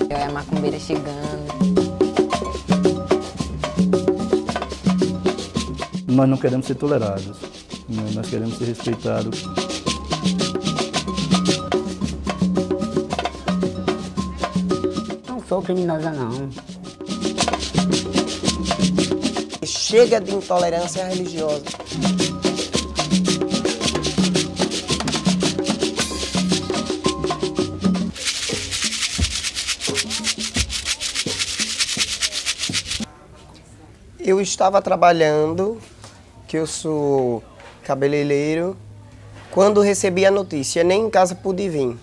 É a macumbeira chegando. Nós não queremos ser tolerados, né? Nós queremos ser respeitados. Não sou criminosa, não. Chega de intolerância religiosa. Eu estava trabalhando, que eu sou cabeleireiro, quando recebi a notícia, nem em casa pude vir.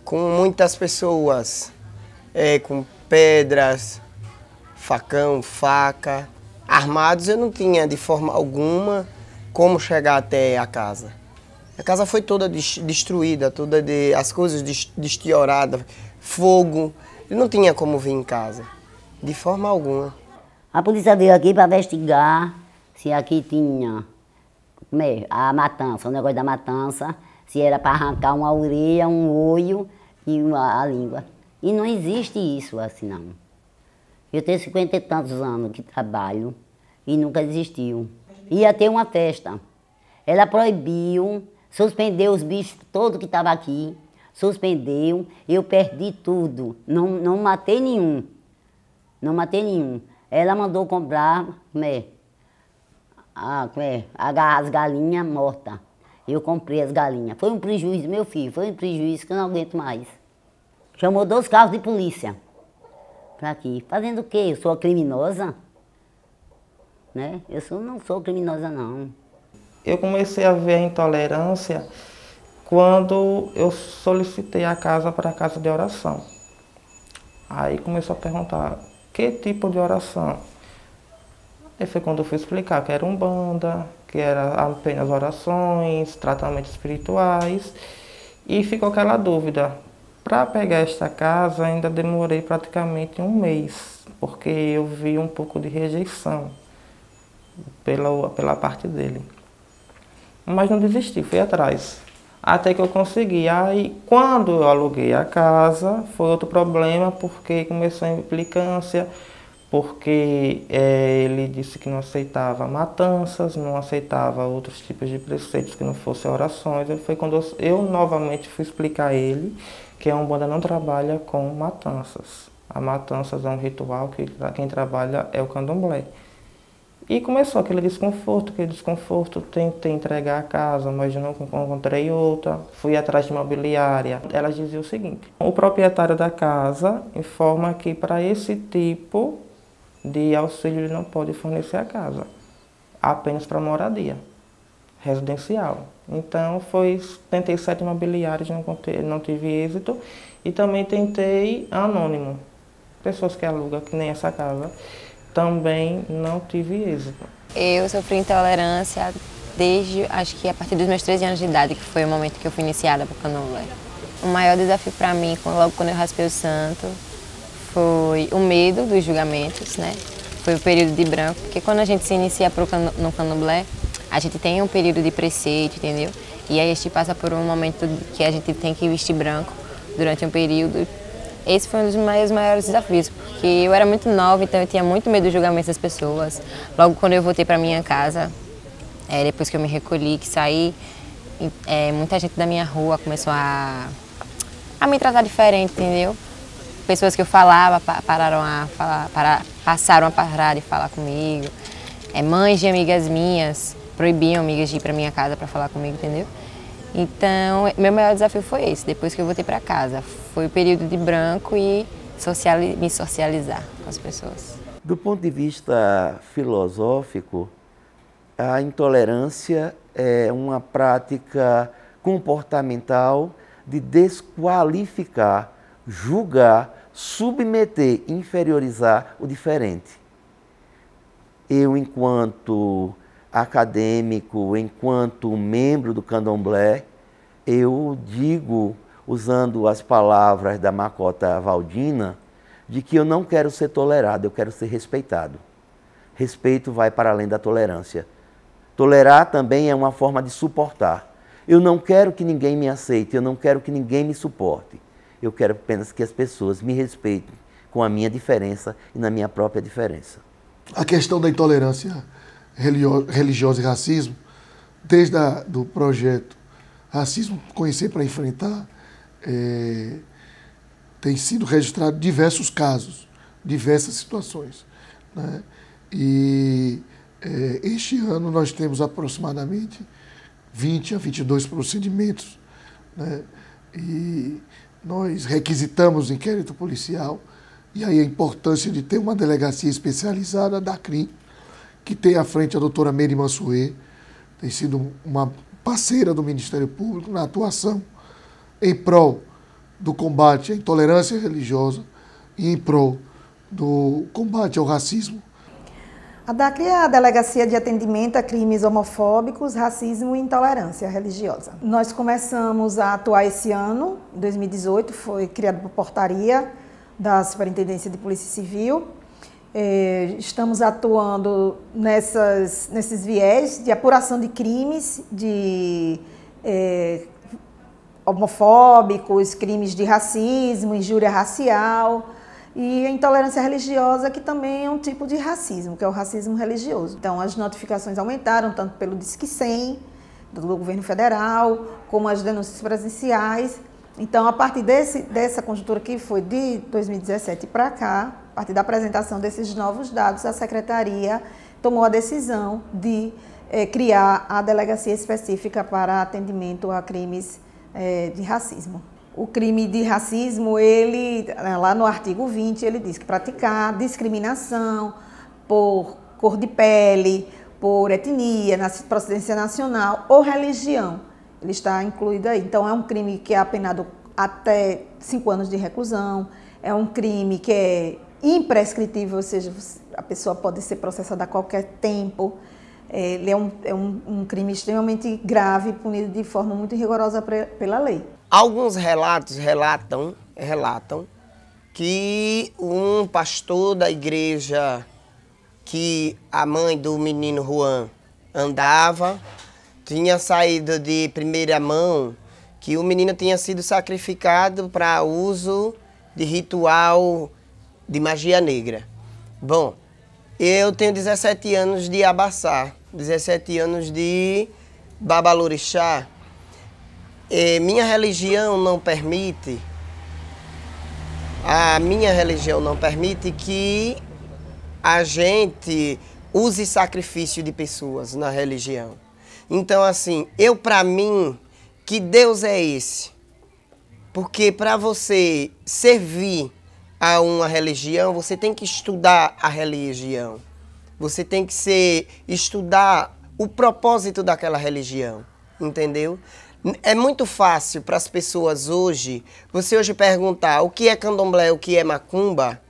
Com muitas pessoas, com pedras, facão, faca, armados, eu não tinha de forma alguma como chegar até a casa. A casa foi toda destruída, as coisas destioradas, fogo, eu não tinha como vir em casa, de forma alguma. A polícia veio aqui para investigar se aqui tinha a matança, o negócio da matança, se era para arrancar uma orelha, um olho e a língua. E não existe isso assim, não. Eu tenho 50 e tantos anos que trabalho e nunca existiu. Ia ter uma festa. Ela proibiu, suspendeu os bichos todos que estavam aqui, suspendeu, eu perdi tudo, não matei nenhum. Não matei nenhum. Ela mandou comprar as galinhas mortas. Eu comprei as galinhas. Foi um prejuízo, meu filho, foi um prejuízo que eu não aguento mais. Chamou 2 carros de polícia para aqui. Fazendo o quê? Eu sou criminosa? Né? Não sou criminosa, não. Eu comecei a ver a intolerância quando eu solicitei a casa para a casa de oração. Aí começou a perguntar, que tipo de oração? Aí foi quando eu fui explicar que era umbanda, que era apenas orações, tratamentos espirituais, e ficou aquela dúvida. Para pegar esta casa ainda demorei praticamente um mês, porque eu vi um pouco de rejeição pela parte dele. Mas não desisti, fui atrás. Até que eu consegui. Aí, quando eu aluguei a casa, foi outro problema, porque começou a implicância, porque ele disse que não aceitava matanças, não aceitava outros tipos de preceitos que não fossem orações. Foi quando eu novamente fui explicar a ele que a Umbanda não trabalha com matanças. A matanças é um ritual que quem trabalha é o candomblé. E começou aquele desconforto, tentei entregar a casa, mas não encontrei outra, fui atrás de imobiliária. Elas diziam o seguinte, o proprietário da casa informa que para esse tipo de auxílio ele não pode fornecer a casa, apenas para moradia residencial. Então tentei 7 imobiliários, não tive êxito, e também tentei anônimo, pessoas que alugam, que nem essa casa. Também não tive êxito. Eu sofri intolerância desde, acho que a partir dos meus 13 anos de idade, que foi o momento que eu fui iniciada para o candomblé. O maior desafio para mim, logo quando eu raspei o santo, foi o medo dos julgamentos, né? Foi o período de branco, porque quando a gente se inicia no candomblé, a gente tem um período de preceito, entendeu? E aí a gente passa por um momento que a gente tem que vestir branco durante um período. Esse foi um dos maiores desafios, porque eu era muito nova, então eu tinha muito medo do julgamento das pessoas. Logo quando eu voltei para minha casa, depois que eu me recolhi, que saí, muita gente da minha rua começou a me tratar diferente, entendeu? Pessoas que eu falava passaram a parar de falar comigo. Mães de amigas minhas proibiam amigas de ir para minha casa para falar comigo, entendeu? Então, meu maior desafio foi esse, depois que eu voltei para casa. Foi o período de branco e me socializar com as pessoas. Do ponto de vista filosófico, a intolerância é uma prática comportamental de desqualificar, julgar, submeter, inferiorizar o diferente. Eu, enquanto acadêmico, enquanto membro do candomblé, eu digo, usando as palavras da Makota Waldina, de que eu não quero ser tolerado, eu quero ser respeitado. Respeito vai para além da tolerância. Tolerar também é uma forma de suportar. Eu não quero que ninguém me aceite, eu não quero que ninguém me suporte. Eu quero apenas que as pessoas me respeitem com a minha diferença e na minha própria diferença. A questão da intolerância religiosa e racismo, desde do projeto Racismo Conhecer para Enfrentar, tem sido registrado diversos casos, diversas situações, né? E este ano nós temos aproximadamente 20 a 22 procedimentos, né? E nós requisitamos inquérito policial, e aí a importância de ter uma delegacia especializada da CRIM, que tem à frente a doutora Meire Mansuê, tem sido uma parceira do Ministério Público na atuação em prol do combate à intolerância religiosa e em prol do combate ao racismo. A DACRI é a Delegacia de Atendimento a Crimes Homofóbicos, Racismo e Intolerância Religiosa. Nós começamos a atuar esse ano, em 2018, foi criado por portaria da Superintendência de Polícia Civil. Estamos atuando nesses viés de apuração de crimes homofóbicos, crimes de racismo, injúria racial e a intolerância religiosa, que também é um tipo de racismo, que é o racismo religioso. Então, as notificações aumentaram, tanto pelo Disque 100, do governo federal, como as denúncias presenciais. Então, a partir dessa conjuntura que foi de 2017 para cá, a partir da apresentação desses novos dados, a Secretaria tomou a decisão de criar a delegacia específica para atendimento a crimes de racismo. O crime de racismo, lá no artigo 20, ele diz que praticar discriminação por cor de pele, por etnia, procedência nacional ou religião, ele está incluído aí. Então, é um crime que é apenado até 5 anos de reclusão, é um crime que é imprescritível, ou seja, a pessoa pode ser processada a qualquer tempo. Ele é um crime extremamente grave, punido de forma muito rigorosa pela lei. Alguns relatos relatam que um pastor da igreja que a mãe do menino Juan andava, tinha saído de primeira mão que o menino tinha sido sacrificado para uso de ritual de magia negra. Bom, eu tenho 17 anos de Abaçá, 17 anos de Babalorixá. Minha religião não permite, que a gente use sacrifício de pessoas na religião. Então, assim, para mim, que Deus é esse? Porque para você servir a uma religião, você tem que estudar a religião. Você tem que estudar o propósito daquela religião, entendeu? É muito fácil para as pessoas hoje, você hoje perguntar o que é candomblé, o que é macumba,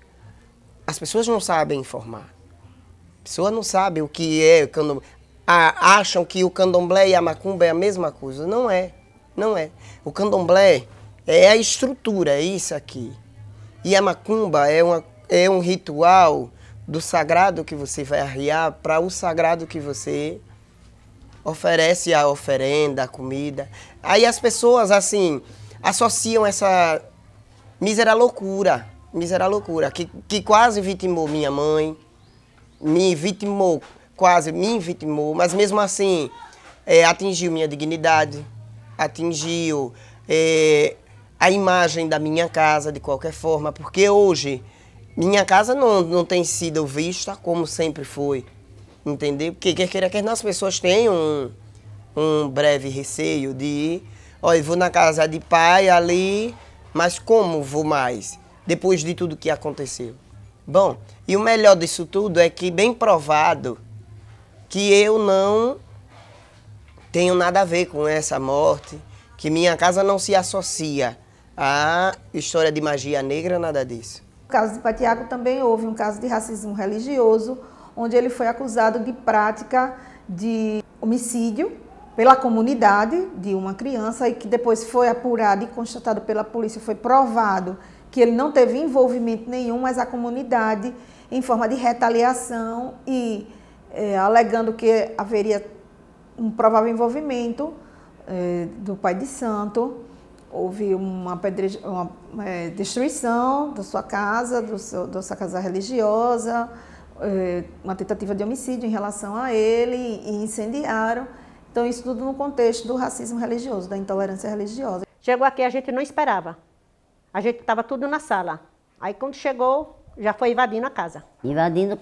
as pessoas não sabem informar. A pessoa não sabe o que é candomblé. Acham que o candomblé e a macumba é a mesma coisa. Não é, não é. O candomblé é a estrutura, é isso aqui. E a macumba é um ritual do sagrado que você vai arriar para o sagrado que você oferece a oferenda, a comida. Aí as pessoas, assim, associam essa mísera loucura, que quase vitimou minha mãe, quase me vitimou, mas mesmo assim atingiu minha dignidade, atingiu a imagem da minha casa de qualquer forma, porque hoje minha casa não tem sido vista como sempre foi. Entendeu? Porque quer queira que as pessoas têm um breve receio de olha, vou na casa de pai ali, mas como vou mais? Depois de tudo que aconteceu. Bom, e o melhor disso tudo é que bem provado que eu não tenho nada a ver com essa morte, que minha casa não se associa à história de magia negra, nada disso. No caso de Pai Tiago também houve um caso de racismo religioso, onde ele foi acusado de prática de homicídio pela comunidade de uma criança e que depois foi apurado e constatado pela polícia, foi provado que ele não teve envolvimento nenhum, mas a comunidade, em forma de retaliação e alegando que haveria um provável envolvimento, do pai de santo. Houve uma destruição da sua casa, da sua casa religiosa, uma tentativa de homicídio em relação a ele e incendiaram. Então, isso tudo no contexto do racismo religioso, da intolerância religiosa. Chegou aqui, a gente não esperava. A gente estava tudo na sala. Aí, quando chegou, já foi invadindo a casa. Invadindo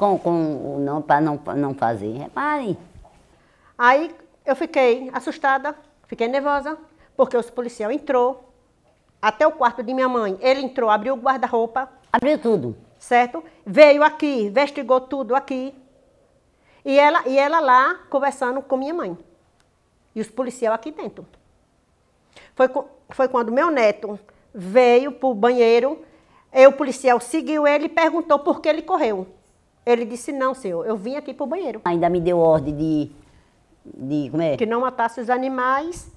não, para não fazer. Repare. Aí, eu fiquei assustada, fiquei nervosa, porque os policiais entrou até o quarto de minha mãe. Ele entrou, abriu o guarda-roupa. Abriu tudo. Certo? Veio aqui, investigou tudo aqui. E ela lá, conversando com minha mãe. E os policiais aqui dentro. Foi quando meu neto veio para o banheiro, o policial seguiu ele e perguntou por que ele correu. Ele disse, não, senhor, eu vim aqui para o banheiro. Ainda me deu ordem como é? Que não matasse os animais.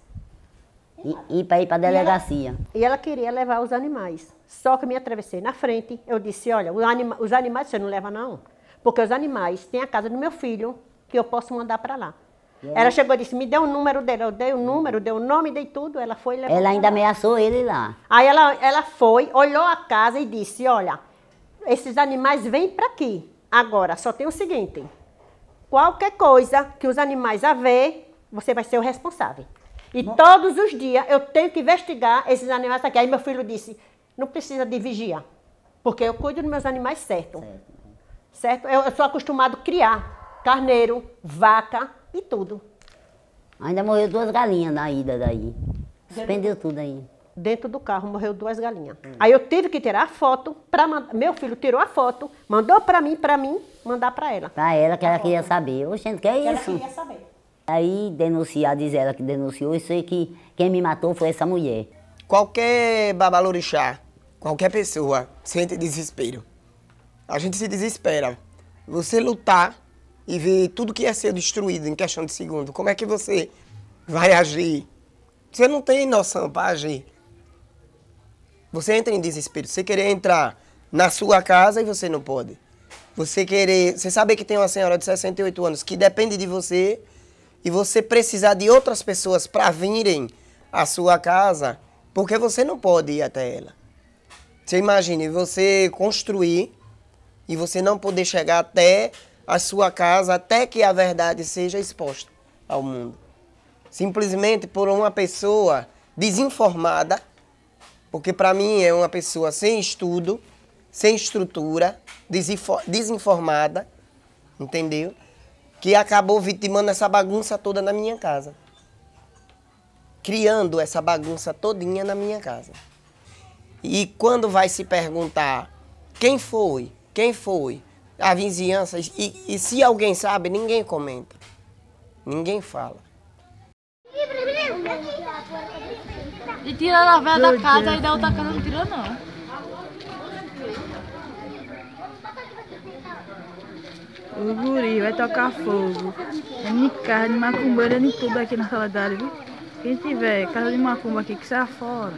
E para ir para a delegacia. E ela queria levar os animais. Só que eu me atravessei na frente, eu disse, olha, os animais você não leva não. Porque os animais têm a casa do meu filho, que eu posso mandar para lá. Ela chegou e disse, me dê o número dele. Eu dei o número, dei o nome, dei tudo. Ela foi e levou. Ela ainda ameaçou ele lá. Aí ela foi, olhou a casa e disse, olha, esses animais vêm para aqui. Agora, só tem o seguinte, qualquer coisa que os animais a ver, você vai ser o responsável. E todos os dias eu tenho que investigar esses animais aqui. Aí meu filho disse, não precisa de vigia, porque eu cuido dos meus animais certo. Certo? Eu sou acostumado a criar carneiro, vaca e tudo. Ainda morreu 2 galinhas na ida daí. Suspendeu tudo aí. Dentro do carro morreu 2 galinhas. Aí eu tive que tirar a foto, meu filho tirou a foto, mandou para mim, mandar para ela. Para ela, que ela queria saber. Oxente, que é isso? Ela queria saber. Aí diz ela que denunciou, eu sei que quem me matou foi essa mulher. Qualquer babalorixá, qualquer pessoa sente desespero. A gente se desespera. Você lutar e ver tudo que ia ser destruído em questão de segundo, como é que você vai agir? Você não tem noção para agir. Você entra em desespero. Você querer entrar na sua casa e você não pode. Você saber que tem uma senhora de 68 anos que depende de você e você precisar de outras pessoas para virem à sua casa, porque você não pode ir até ela. Você imagine você construir e você não poder chegar até a sua casa, até que a verdade seja exposta ao mundo. Simplesmente por uma pessoa desinformada, porque para mim é uma pessoa sem estudo, sem estrutura, desinformada, entendeu? Que acabou vitimando essa bagunça toda na minha casa. Criando essa bagunça todinha na minha casa. E quando vai se perguntar quem foi, a vizinhança, e se alguém sabe, ninguém comenta, ninguém fala. E tira a vela da casa e da outra casa não tira não. O guri vai tocar fogo. É de casa de macumbeira, de tudo aqui na Soledade, viu? Quem tiver casa de macumba aqui, que saia fora.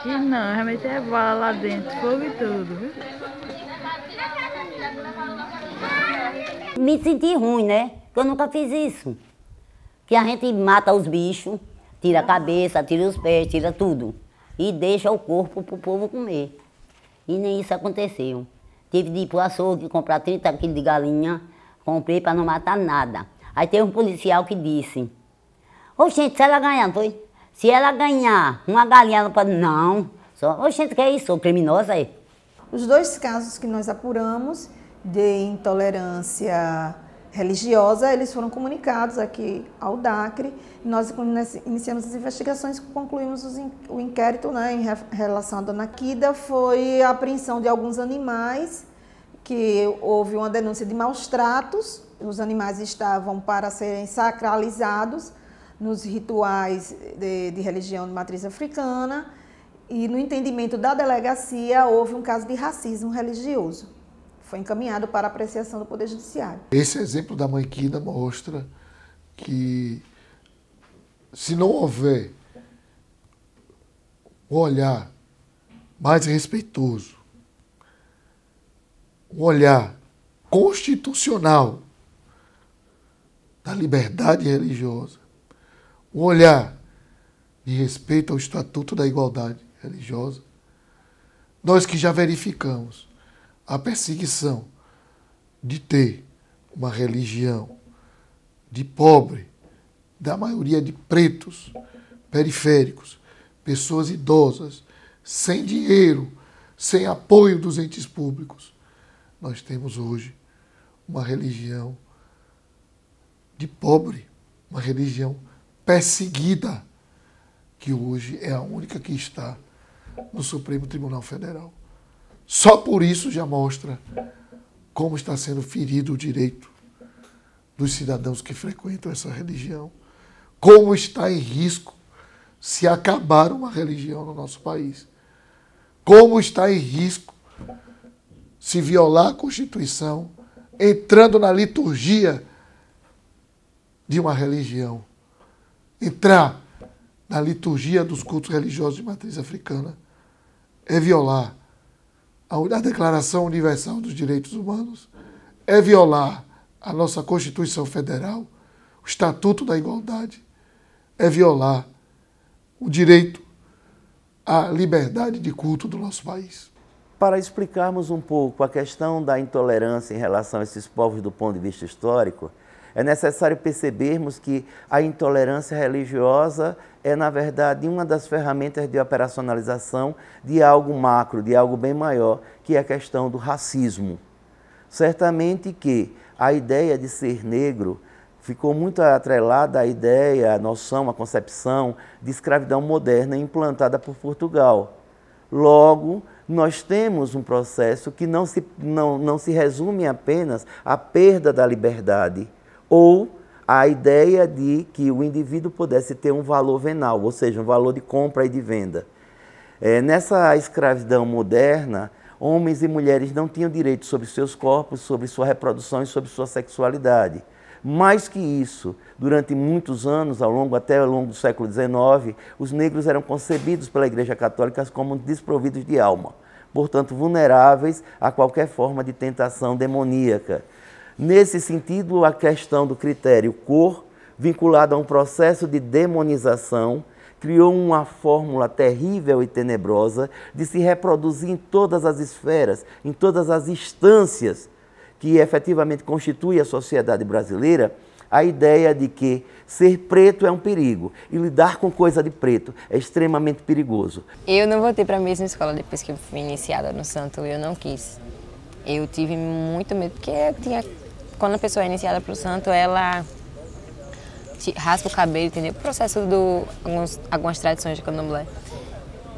E não, realmente é bala lá dentro, fogo e tudo, viu? Me senti ruim, né? Porque eu nunca fiz isso. Que a gente mata os bichos, tira a cabeça, tira os pés, tira tudo. E deixa o corpo pro povo comer. E nem isso aconteceu. Tive de ir pro açougue, comprar 30 quilos de galinha, comprei para não matar nada. Aí teve um policial que disse, gente, se ela ganhar, não foi? Se ela ganhar uma galinha, ela pode... Não. Gente, que é isso? Sou criminosa aí. Os 2 casos que nós apuramos de intolerância religiosa, eles foram comunicados aqui ao DACRE. Nós iniciamos as investigações, concluímos o inquérito, né, em relação à dona Kida. Foi a apreensão de alguns animais, que houve uma denúncia de maus tratos. Os animais estavam para serem sacralizados nos rituais de religião de matriz africana. E no entendimento da delegacia, houve um caso de racismo religioso. Foi encaminhado para apreciação do Poder Judiciário. Esse exemplo da mãe Kida mostra que, se não houver um olhar mais respeitoso, um olhar constitucional da liberdade religiosa, um olhar de respeito ao Estatuto da Igualdade Religiosa, nós que já verificamos a perseguição de ter uma religião de pobre, da maioria de pretos, periféricos, pessoas idosas, sem dinheiro, sem apoio dos entes públicos, nós temos hoje uma religião de pobre, uma religião perseguida, que hoje é a única que está no Supremo Tribunal Federal. Só por isso já mostra como está sendo ferido o direito dos cidadãos que frequentam essa religião, como está em risco se acabar uma religião no nosso país, como está em risco se violar a Constituição, entrando na liturgia de uma religião. Entrar na liturgia dos cultos religiosos de matriz africana é violar a Declaração Universal dos Direitos Humanos, é violar a nossa Constituição Federal, o Estatuto da Igualdade, é violar o direito à liberdade de culto do nosso país. Para explicarmos um pouco a questão da intolerância em relação a esses povos do ponto de vista histórico, é necessário percebermos que a intolerância religiosa é, na verdade, uma das ferramentas de operacionalização de algo macro, de algo bem maior, que é a questão do racismo. Certamente que a ideia de ser negro ficou muito atrelada à ideia, à noção, à concepção de escravidão moderna implantada por Portugal. Logo, nós temos um processo que não se resume apenas à perda da liberdade, ou a ideia de que o indivíduo pudesse ter um valor venal, ou seja, um valor de compra e de venda. Nessa escravidão moderna, homens e mulheres não tinham direito sobre seus corpos, sobre sua reprodução e sobre sua sexualidade. Mais que isso, durante muitos anos, até ao longo do século XIX, os negros eram concebidos pela Igreja Católica como desprovidos de alma, portanto vulneráveis a qualquer forma de tentação demoníaca. Nesse sentido, a questão do critério cor, vinculado a um processo de demonização, criou uma fórmula terrível e tenebrosa de se reproduzir em todas as esferas, em todas as instâncias que efetivamente constituem a sociedade brasileira, a ideia de que ser preto é um perigo e lidar com coisa de preto é extremamente perigoso. Eu não voltei para a mesma escola depois que eu fui iniciada no Santo, eu não quis. Eu tive muito medo, porque quando a pessoa é iniciada para o Santo, ela raspa o cabelo, entendeu? O processo algumas tradições de candomblé.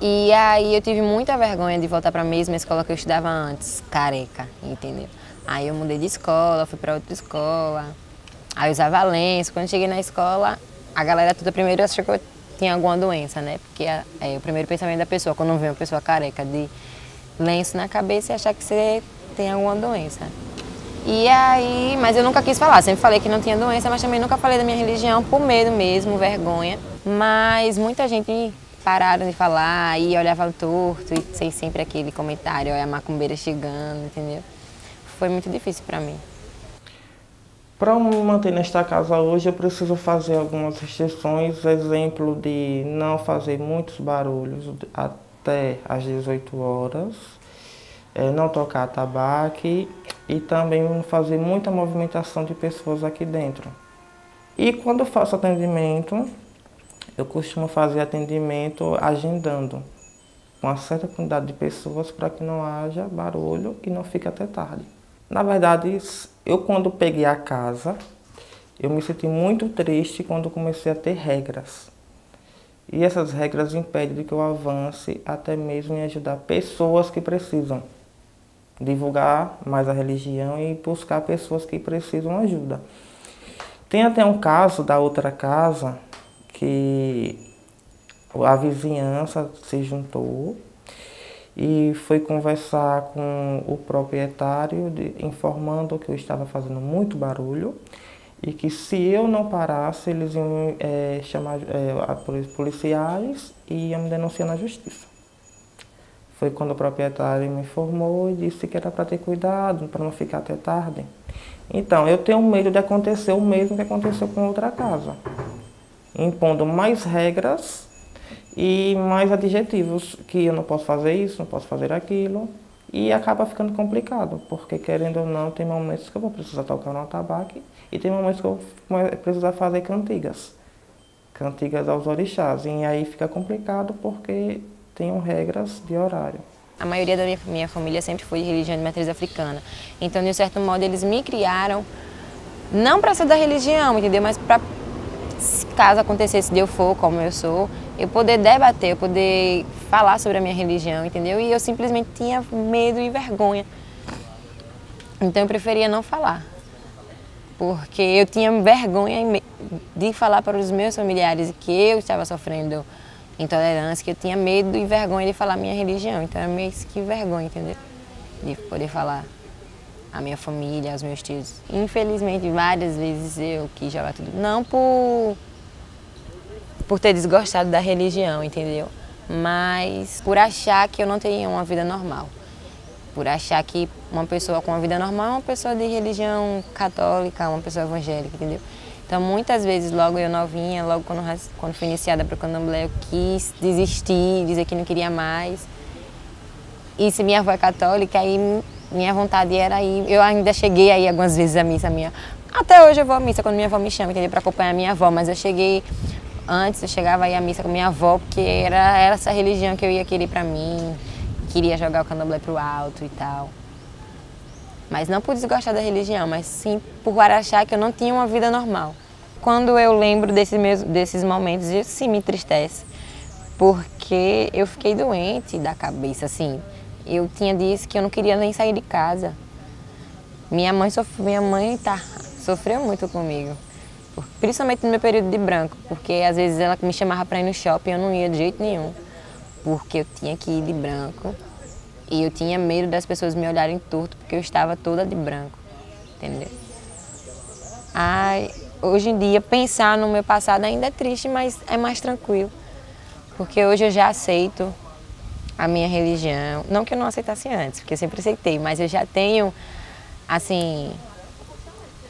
E aí eu tive muita vergonha de voltar para a mesma escola que eu estudava antes, careca, entendeu? Aí eu mudei de escola, fui para outra escola, aí eu usava lenço. Quando cheguei na escola, a galera toda primeiro achou que eu tinha alguma doença, né? Porque o primeiro pensamento da pessoa, quando vê uma pessoa careca de lenço na cabeça, é achar que você tem alguma doença. E aí, mas eu nunca quis falar, sempre falei que não tinha doença, mas também nunca falei da minha religião por medo mesmo, vergonha. Mas muita gente pararam de falar e olhava torto e sei sempre aquele comentário, olha a macumbeira chegando, entendeu? Foi muito difícil para mim. Para me manter nesta casa hoje, eu preciso fazer algumas restrições, exemplo de não fazer muitos barulhos até às 18 horas, não tocar tabaco e também não fazer muita movimentação de pessoas aqui dentro. E quando eu faço atendimento, eu costumo fazer atendimento agendando com uma certa quantidade de pessoas para que não haja barulho e não fique até tarde. Na verdade, eu quando peguei a casa, eu me senti muito triste quando comecei a ter regras. E essas regras impedem que eu avance até mesmo em ajudar pessoas que precisam. Divulgar mais a religião e buscar pessoas que precisam ajuda. Tem até um caso da outra casa que a vizinhança se juntou e foi conversar com o proprietário, informando que eu estava fazendo muito barulho e que se eu não parasse, eles iam chamar policiais e iam me denunciar na justiça. Foi quando o proprietário me informou e disse que era para ter cuidado, para não ficar até tarde. Então, eu tenho medo de acontecer o mesmo que aconteceu com outra casa. impondo mais regras e mais adjetivos, que eu não posso fazer isso, não posso fazer aquilo, e acaba ficando complicado, porque querendo ou não, tem momentos que eu vou precisar tocar no atabaque e tem momentos que eu vou precisar fazer cantigas aos orixás, e aí fica complicado porque tenho regras de horário. A maioria da minha família sempre foi de religião de matriz africana, então de um certo modo eles me criaram não para ser da religião, entendeu? Mas para, caso acontecesse de eu for como eu sou, eu poder debater, eu poder falar sobre a minha religião, entendeu? E eu simplesmente tinha medo e vergonha. Então eu preferia não falar, porque eu tinha vergonha de falar para os meus familiares que eu estava sofrendo intolerância, que eu tinha medo e vergonha de falar minha religião. Então era meio que vergonha, entendeu? De poder falar a minha família, aos meus tios. Infelizmente, várias vezes eu quis jogar tudo. Não por ter desgostado da religião, entendeu? Mas por achar que eu não teria uma vida normal. Por achar que uma pessoa com uma vida normal é uma pessoa de religião católica, uma pessoa evangélica, entendeu? Então, muitas vezes, logo eu novinha, logo quando fui iniciada para o candomblé, eu quis desistir, dizer que não queria mais. E se minha avó é católica, aí minha vontade era ir. Eu ainda cheguei aí algumas vezes à missa minha. Até hoje eu vou à missa quando minha avó me chama, entendeu? Para acompanhar minha avó, mas eu cheguei antes, eu chegava aí à missa com minha avó, porque era essa religião que eu ia querer para mim, queria jogar o candomblé pro alto e tal. Mas não por desgostar da religião, mas sim por achar que eu não tinha uma vida normal. Quando eu lembro desses momentos, isso sim me entristece, porque eu fiquei doente da cabeça, assim. Eu tinha dias que eu não queria nem sair de casa. Minha mãe sofreu muito comigo, principalmente no meu período de branco, porque às vezes ela me chamava para ir no shopping e eu não ia de jeito nenhum, porque eu tinha que ir de branco. E eu tinha medo das pessoas me olharem torto, porque eu estava toda de branco, entendeu? Ai, hoje em dia, pensar no meu passado ainda é triste, mas é mais tranquilo. Porque hoje eu já aceito a minha religião. Não que eu não aceitasse antes, porque eu sempre aceitei, mas eu já tenho, assim,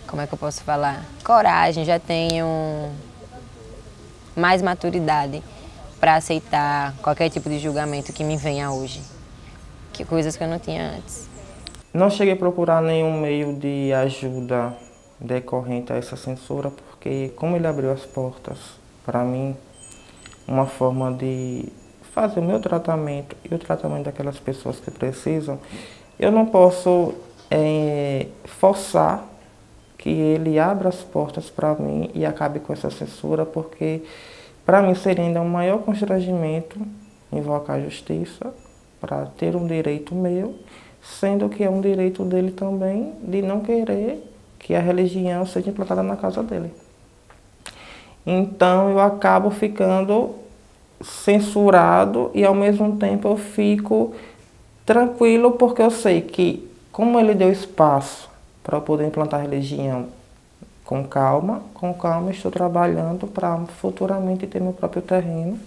como é que eu posso falar? Coragem, já tenho mais maturidade para aceitar qualquer tipo de julgamento que me venha hoje. Coisas que eu não tinha antes. Não cheguei a procurar nenhum meio de ajuda decorrente a essa censura, porque como ele abriu as portas para mim, uma forma de fazer o meu tratamento e o tratamento daquelas pessoas que precisam, eu não posso forçar que ele abra as portas para mim e acabe com essa censura, porque para mim seria ainda um maior constrangimento invocar a justiça para ter um direito meu, sendo que é um direito dele também de não querer que a religião seja implantada na casa dele. Então eu acabo ficando censurado e ao mesmo tempo eu fico tranquilo, porque eu sei que, como ele deu espaço para eu poder implantar a religião com calma estou trabalhando para futuramente ter meu próprio terreno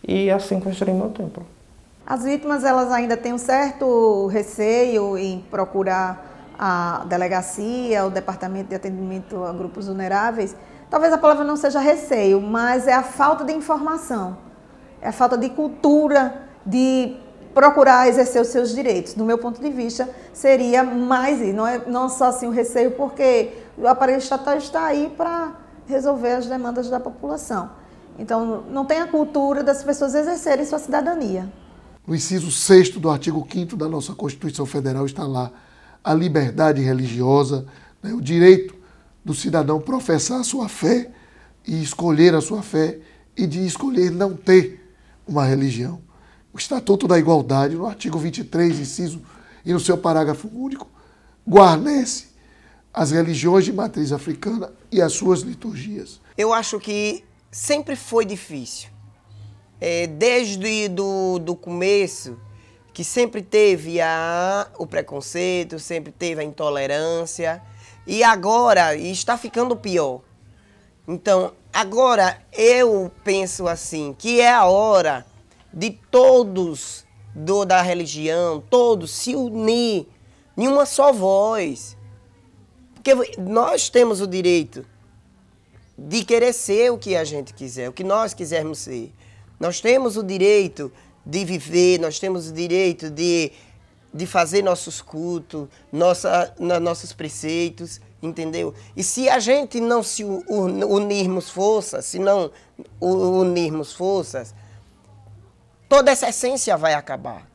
e assim construir meu templo. As vítimas, elas ainda têm um certo receio em procurar a delegacia, o departamento de atendimento a grupos vulneráveis. Talvez a palavra não seja receio, mas é a falta de informação, é a falta de cultura de procurar exercer os seus direitos. Do meu ponto de vista, seria mais isso, não só assim o receio, porque o aparelho estatal está aí para resolver as demandas da população. Então, não tem a cultura das pessoas exercerem sua cidadania. No inciso 6º do artigo 5º da nossa Constituição Federal está lá a liberdade religiosa, né, o direito do cidadão professar a sua fé e escolher a sua fé e de escolher não ter uma religião. O Estatuto da Igualdade, no artigo 23, inciso, e no seu parágrafo único, guarnece as religiões de matriz africana e as suas liturgias. Eu acho que sempre foi difícil. Desde do começo, que sempre teve o preconceito, sempre teve a intolerância, e agora está ficando pior. Então, agora eu penso assim, que é a hora de todos da religião, todos se unir em uma só voz. Porque nós temos o direito de querer ser o que a gente quiser, o que nós quisermos ser. Nós temos o direito de viver, nós temos o direito de fazer nossos cultos, nossos preceitos, entendeu? E se a gente não se unirmos forças, se não unirmos forças, toda essa essência vai acabar.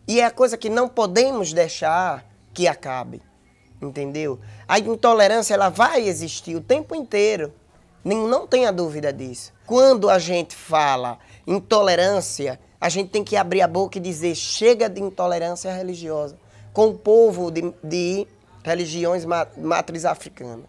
E é a coisa que não podemos deixar que acabe, entendeu? A intolerância, ela vai existir o tempo inteiro, não tenha dúvida disso. Quando a gente fala intolerância, a gente tem que abrir a boca e dizer chega de intolerância religiosa com o povo de religiões matriz africana.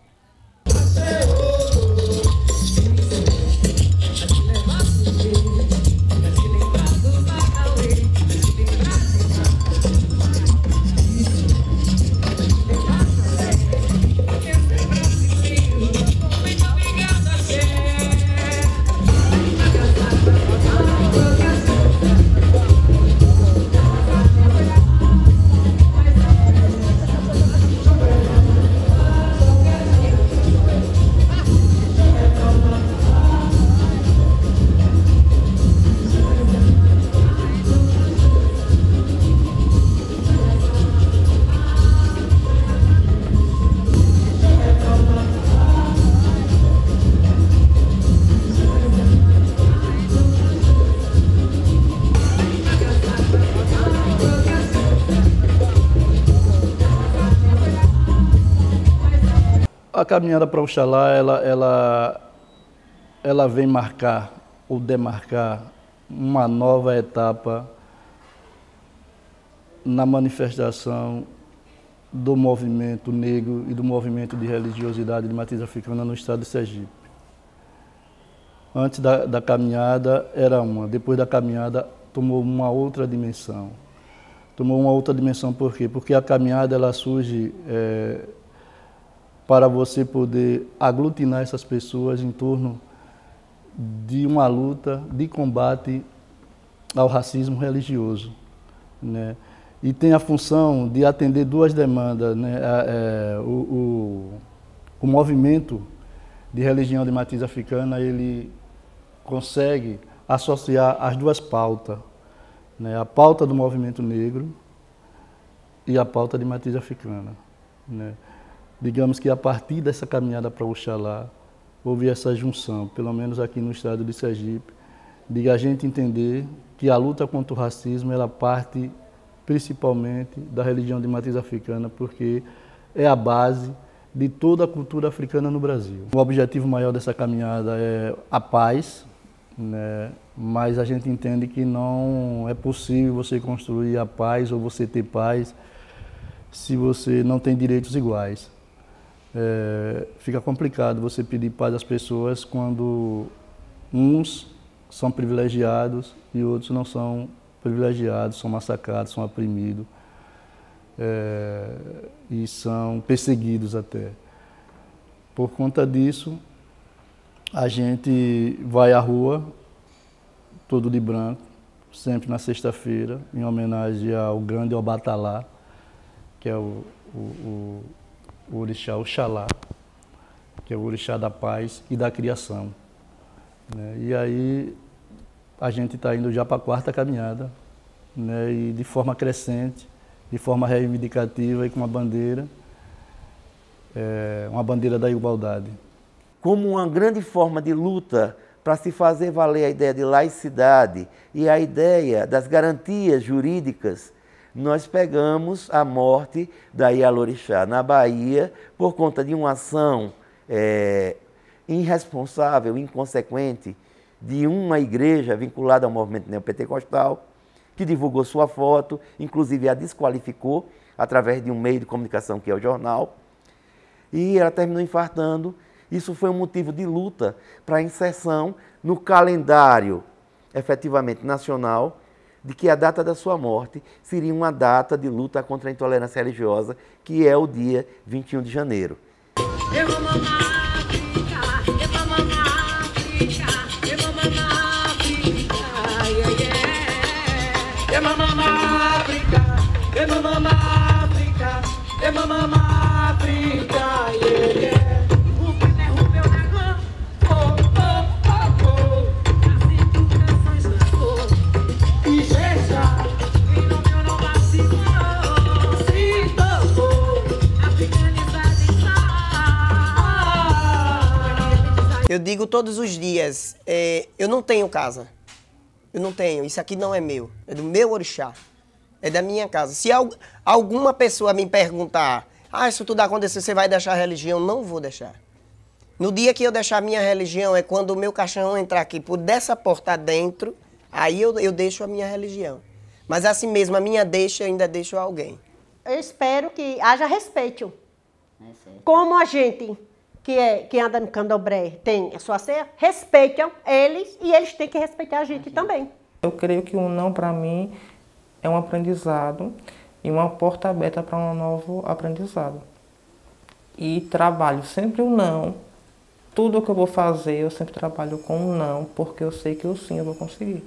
A caminhada para Oxalá, ela vem marcar ou demarcar uma nova etapa na manifestação do movimento negro e do movimento de religiosidade de matriz africana no estado de Sergipe. Antes da caminhada era uma, depois da caminhada tomou uma outra dimensão. Tomou uma outra dimensão por quê? Porque a caminhada ela surge para você poder aglutinar essas pessoas em torno de uma luta de combate ao racismo religioso, né? E tem a função de atender duas demandas, né? O movimento de religião de matriz africana, ele consegue associar as duas pautas, né? A pauta do movimento negro e a pauta de matriz africana, né? Digamos que a partir dessa caminhada para Oxalá, houve essa junção, pelo menos aqui no estado de Sergipe, de a gente entender que a luta contra o racismo ela parte principalmente da religião de matriz africana, porque é a base de toda a cultura africana no Brasil. O objetivo maior dessa caminhada é a paz, né? Mas a gente entende que não é possível você construir a paz ou você ter paz se você não tem direitos iguais. Fica complicado você pedir paz às pessoas quando uns são privilegiados e outros não são privilegiados, são massacrados, são oprimidos e são perseguidos até. Por conta disso, a gente vai à rua, todo de branco, sempre na sexta-feira, em homenagem ao grande Obatalá, que é o orixá Oxalá, que é o orixá da paz e da criação, né? E aí a gente está indo já para a quarta caminhada, né? E de forma crescente, de forma reivindicativa e com uma bandeira da igualdade. Como uma grande forma de luta para se fazer valer a ideia de laicidade e a ideia das garantias jurídicas, nós pegamos a morte da Ialorixá na Bahia por conta de uma ação irresponsável, inconsequente, de uma igreja vinculada ao movimento neopentecostal, que divulgou sua foto, inclusive a desqualificou através de um meio de comunicação que é o jornal, e ela terminou infartando. Isso foi um motivo de luta para a inserção no calendário efetivamente nacional de que a data da sua morte seria uma data de luta contra a intolerância religiosa, que é o dia 21 de janeiro. digo todos os dias, eu não tenho casa. Eu não tenho, isso aqui não é meu, é do meu orixá, é da minha casa. Se alguma pessoa me perguntar, isso tudo acontecer, você vai deixar a religião? Não vou deixar. No dia que eu deixar a minha religião é quando o meu caixão entrar aqui por dessa porta dentro, aí eu deixo a minha religião. Mas assim mesmo, a minha deixa, eu ainda deixo a alguém. Eu espero que haja respeito. Como a gente que anda no candomblé tem a sua ceia, respeitam eles e eles têm que respeitar a gente também. Eu creio que o não, para mim, é um aprendizado e uma porta aberta para um novo aprendizado. E trabalho sempre o não. Tudo que eu vou fazer, eu sempre trabalho com o não, porque eu sei que o sim eu vou conseguir.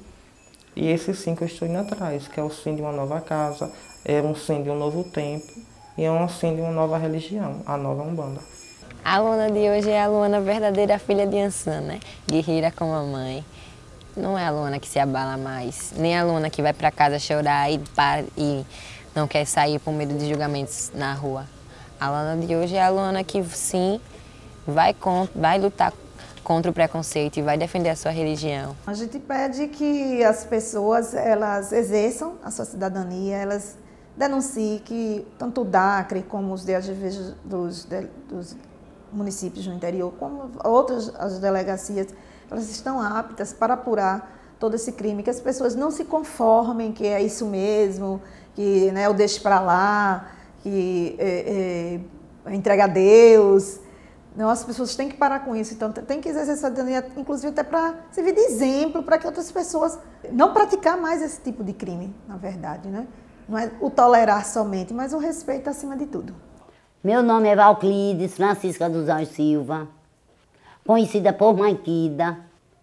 E esse sim que eu estou indo atrás, que é o sim de uma nova casa, é um sim de um novo tempo e é um sim de uma nova religião, a nova Umbanda. A Luana de hoje é a Luana verdadeira filha de Ansan, né? Guerreira como a mãe. Não é a Luana que se abala mais, nem a Luana que vai para casa chorar e não quer sair por medo de julgamentos na rua. A Luana de hoje é a Luana que sim vai lutar contra o preconceito e vai defender a sua religião. A gente pede que as pessoas elas exerçam a sua cidadania, elas denunciem que tanto o DACRE como os DAGVs dos municípios no interior, como outras as delegacias, elas estão aptas para apurar todo esse crime, que as pessoas não se conformem que é isso mesmo, que eu deixo para lá, que entrega a Deus. Não, as pessoas têm que parar com isso, então tem que exercer essa cidadania, inclusive até para servir de exemplo, para que outras pessoas não praticar mais esse tipo de crime, na verdade, né? Não é o tolerar somente, mas o respeito acima de tudo. Meu nome é Valclides Francisca dos Anjos Silva, conhecida por Manquida,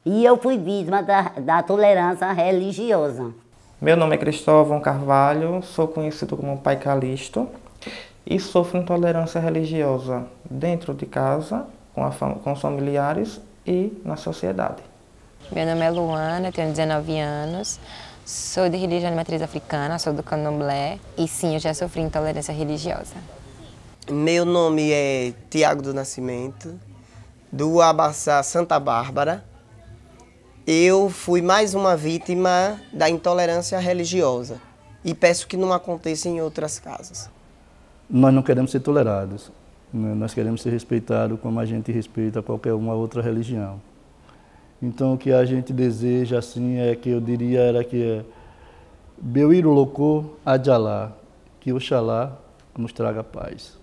e eu fui vítima da tolerância religiosa. Meu nome é Cristóvão Carvalho, sou conhecido como Pai Calixto e sofro intolerância religiosa dentro de casa, com os familiares e na sociedade. Meu nome é Luana, tenho 19 anos, sou de religião de matriz africana, sou do candomblé e sim, eu já sofri intolerância religiosa. Meu nome é Tiago do Nascimento, do Abaçá Santa Bárbara. Eu fui mais uma vítima da intolerância religiosa e peço que não aconteça em outras casas. Nós não queremos ser tolerados, né? Nós queremos ser respeitados como a gente respeita qualquer uma outra religião. Então o que a gente deseja assim é que eu diria era que Beuiro Locô Adjalá, que Oxalá nos traga paz.